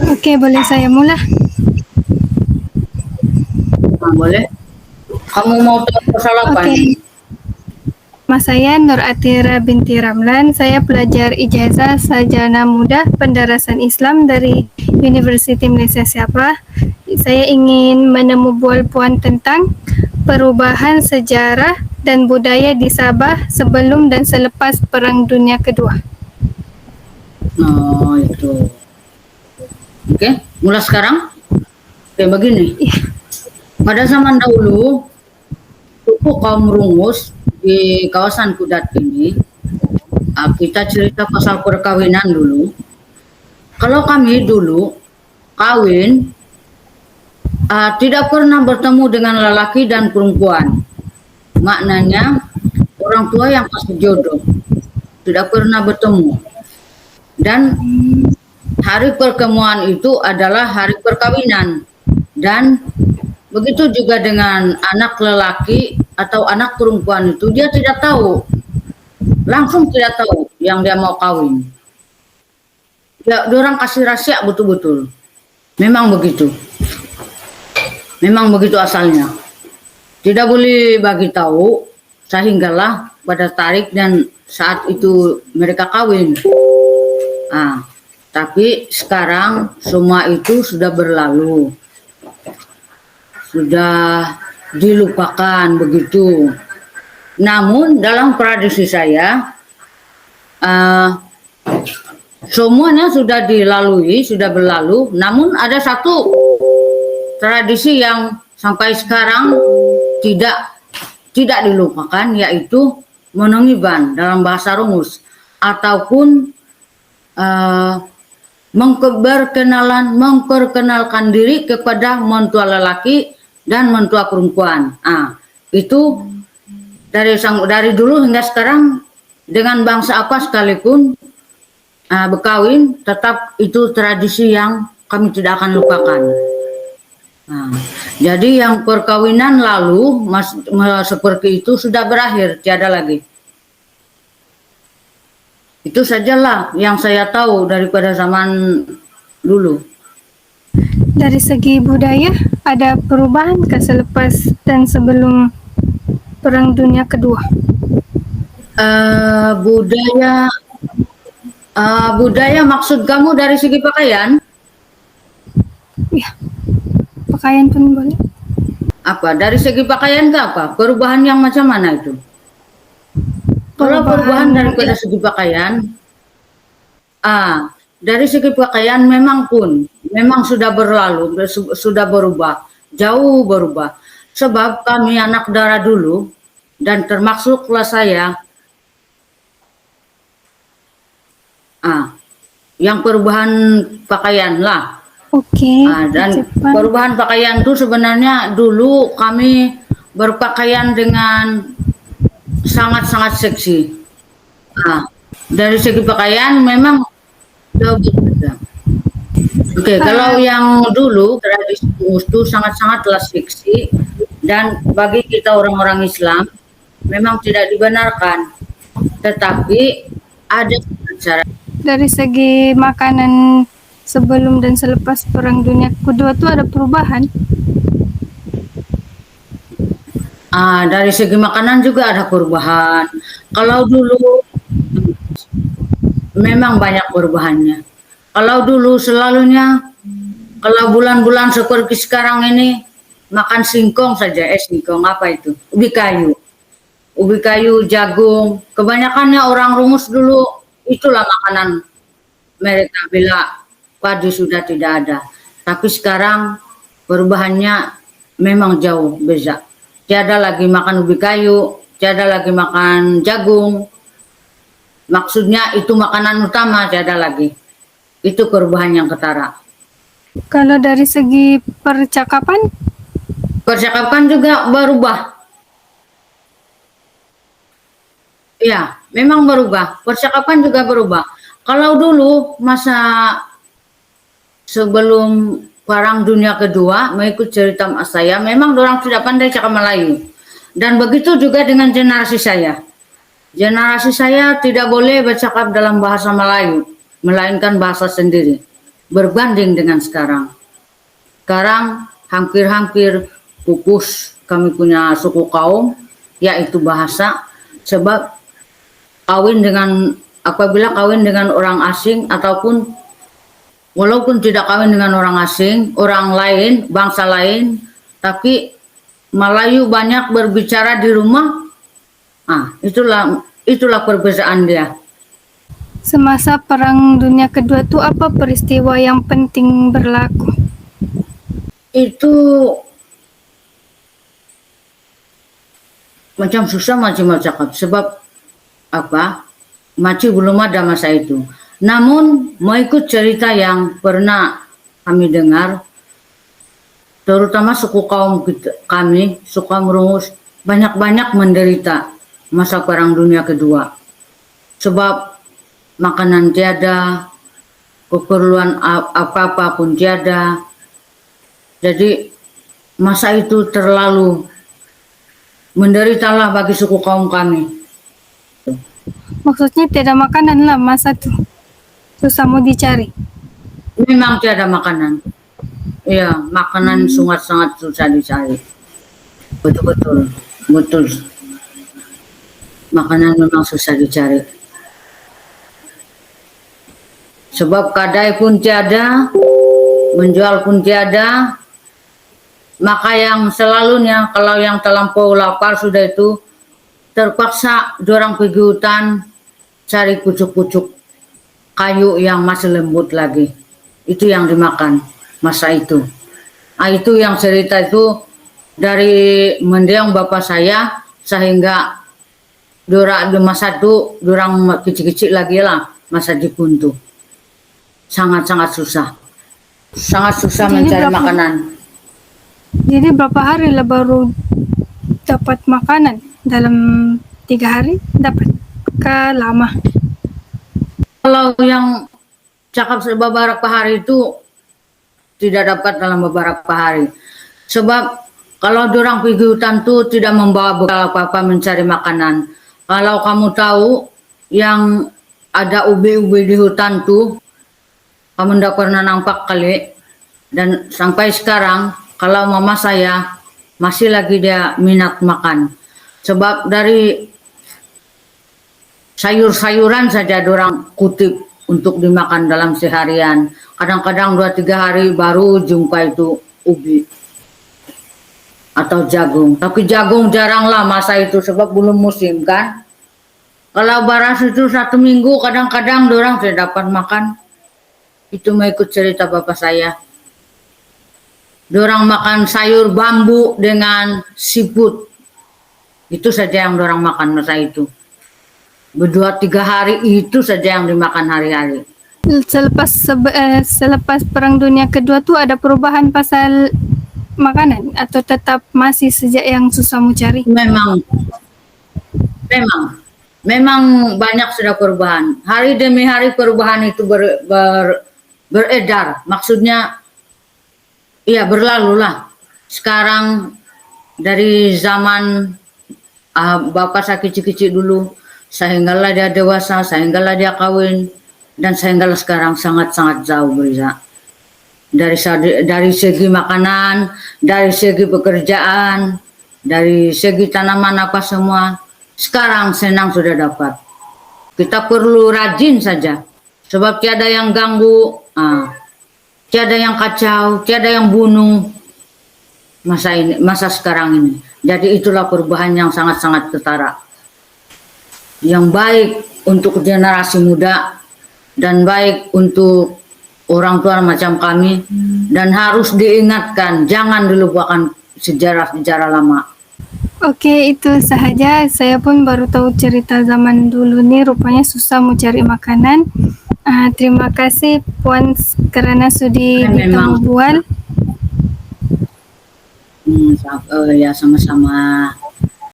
Oke, boleh saya mulai? Nah, boleh. Kamu mau tahu pasal apa Oke, nih? nama saya Nur Atira binti Ramlan. Saya pelajar ijazah sarjana muda pendarasan Islam dari University Malaysia Sabah. Saya ingin menemu poin tentang perubahan sejarah dan budaya di Sabah sebelum dan selepas Perang Dunia Kedua. Oh, itu. Oke, mulai sekarang. Oke, begini. Pada zaman dahulu, suku kaum Rungus di kawasan Kudat ini, kita cerita pasal perkawinan dulu. Kalau kami dulu kawin, tidak pernah bertemu dengan lelaki dan perempuan. Maknanya orang tua yang kasih jodoh, tidak pernah bertemu. Dan hari pertemuan itu adalah hari perkawinan. Dan begitu juga dengan anak lelaki atau anak perempuan itu, dia tidak tahu, langsung tidak tahu yang dia mau kawin. Ya, orang kasih rahasia betul-betul. Memang begitu. Memang begitu asalnya. Tidak boleh bagi tahu, sehinggalah pada tarik dan saat itu mereka kawin. Ah, tapi sekarang semua itu sudah berlalu. Sudah dilupakan begitu. Namun dalam tradisi saya, semuanya sudah dilalui, sudah berlalu. Namun ada satu tradisi yang sampai sekarang tidak tidak dilupakan, yaitu menongiban dalam bahasa Rungus ataupun memperkenalkan diri kepada mentua lelaki dan mentua perempuan. Itu dari dulu hingga sekarang dengan bangsa apa sekalipun berkawin, tetap itu tradisi yang kami tidak akan lupakan. Jadi yang perkawinan lalu seperti itu sudah berakhir, tiada lagi. Itu sajalah yang saya tahu daripada zaman dulu. Dari segi budaya, ada perubahan ke selepas dan sebelum Perang Dunia Kedua? Budaya maksud kamu dari segi pakaian? Ya, pakaian pun boleh. Apa? Dari segi pakaian ke apa? Perubahan yang macam mana itu? Kalau perubahan daripada segi pakaian, dari segi pakaian memang sudah berlalu, sudah berubah, jauh berubah. Sebab kami anak darah dulu, dan termasuklah saya, yang perubahan pakaian lah. Oke, Dan cepat. perubahan pakaian itu sebenarnya dulu kami berpakaian dengan sangat-sangat seksi. Dari segi pakaian memang jauh berbeda. Oke, kalau yang dulu tradisi itu sangat-sangatlah seksi dan bagi kita orang-orang Islam memang tidak dibenarkan. Tetapi ada cara. Dari segi makanan sebelum dan selepas Perang Dunia Kedua itu ada perubahan? Dari segi makanan juga ada perubahan. Kalau dulu memang banyak perubahannya. Kalau dulu selalunya, kalau bulan-bulan seperti sekarang ini, makan singkong saja. Singkong apa itu? Ubi kayu. Ubi kayu, jagung. Kebanyakannya orang Rungus dulu, itulah makanan mereka bila padi sudah tidak ada. Tapi sekarang perubahannya memang jauh beda. Tiada lagi makan ubi kayu, tiada lagi makan jagung. Maksudnya itu makanan utama, tiada lagi. Itu perubahan yang ketara. Kalau dari segi percakapan? Percakapan juga berubah. Ya, memang berubah. Percakapan juga berubah. Kalau dulu masa sebelum Perang Dunia Kedua, mengikut cerita saya, memang orang tidak pandai cakap Melayu. Dan begitu juga dengan generasi saya. Generasi saya tidak boleh bercakap dalam bahasa Melayu, melainkan bahasa sendiri. berbanding dengan sekarang. Sekarang hampir-hampir pupus kami punya suku kaum, yaitu bahasa, sebab apabila kawin dengan orang asing ataupun walaupun tidak kawin dengan orang asing, orang lain, bangsa lain, tapi Melayu banyak berbicara di rumah. Itulah perbedaan dia. Semasa Perang Dunia Kedua itu apa peristiwa yang penting berlaku? Itu macam susah macam cakap sebab masih belum ada masa itu. Namun mau ikut cerita yang pernah kami dengar, terutama suku kaum kami, suku kaum Rungus, banyak-banyak menderita masa Perang Dunia Kedua. Sebab makanan tiada, keperluan apa-apa pun tiada. Jadi masa itu terlalu menderitalah bagi suku kaum kami. Maksudnya tidak makanan lah masa itu. Susah mau dicari. Memang tiada makanan. Iya, makanan sangat susah dicari. Betul. Makanan memang susah dicari. Sebab kadai pun tiada, menjual pun tiada. Maka yang selalunya kalau yang terlampau lapar sudah itu terpaksa dorang pergi hutan cari pucuk-pucuk kayu yang masih lembut lagi. Itu yang dimakan masa itu. Itu yang cerita itu dari mendiang bapak saya, sehingga masa itu dorang kecil-kecil lagi lah masa di Puntu. Sangat-sangat susah. Sangat susah mencari makanan. Jadi berapa hari lah baru dapat makanan? Dalam 3 hari dapat? Ke lama? Kalau yang cakap beberapa hari itu tidak dapat dalam beberapa hari. Sebab kalau dorang pergi hutan tuh tidak membawa bekal apa-apa mencari makanan. Kalau kamu tahu yang ada ubi-ubi di hutan tuh, kamu tidak pernah nampak kali. Dan sampai sekarang kalau mama saya masih lagi dia minat makan. Sebab dari sayur-sayuran saja dorang kutip untuk dimakan dalam seharian. Kadang-kadang 2-3 hari baru jumpa itu ubi atau jagung. Tapi jagung jarang lah masa itu sebab belum musim kan. Kalau baras itu 1 minggu kadang-kadang dorang tidak dapat makan. Itu mau ikut cerita bapak saya. Dorang makan sayur bambu dengan siput. Itu saja yang dorang makan masa itu. 2-3 hari itu saja yang dimakan hari-hari. Selepas Perang Dunia Kedua tuh ada perubahan pasal makanan atau tetap masih sejak yang susah mau cari? Memang banyak sudah perubahan. Hari demi hari perubahan itu beredar. Maksudnya iya berlalu lah. Sekarang dari zaman bapak saya kecil-kecil dulu, sehinggalah dia dewasa, sehinggalah dia kawin, dan sehinggalah sekarang sangat-sangat jauh beza. Dari segi makanan, dari segi pekerjaan, dari segi tanaman apa semua, sekarang senang sudah dapat. Kita perlu rajin saja, sebab tiada yang ganggu, tiada yang kacau, tiada yang bunuh masa sekarang ini. Jadi itulah perubahan yang sangat-sangat ketara. Yang baik untuk generasi muda dan baik untuk orang tua macam kami, dan harus diingatkan, jangan dilupakan sejarah-sejarah lama. Oke, itu sahaja. Saya pun baru tahu cerita zaman dulu nih, rupanya susah mau cari makanan. Terima kasih Puan karena sudi ditemu Buan. Ya sama-sama.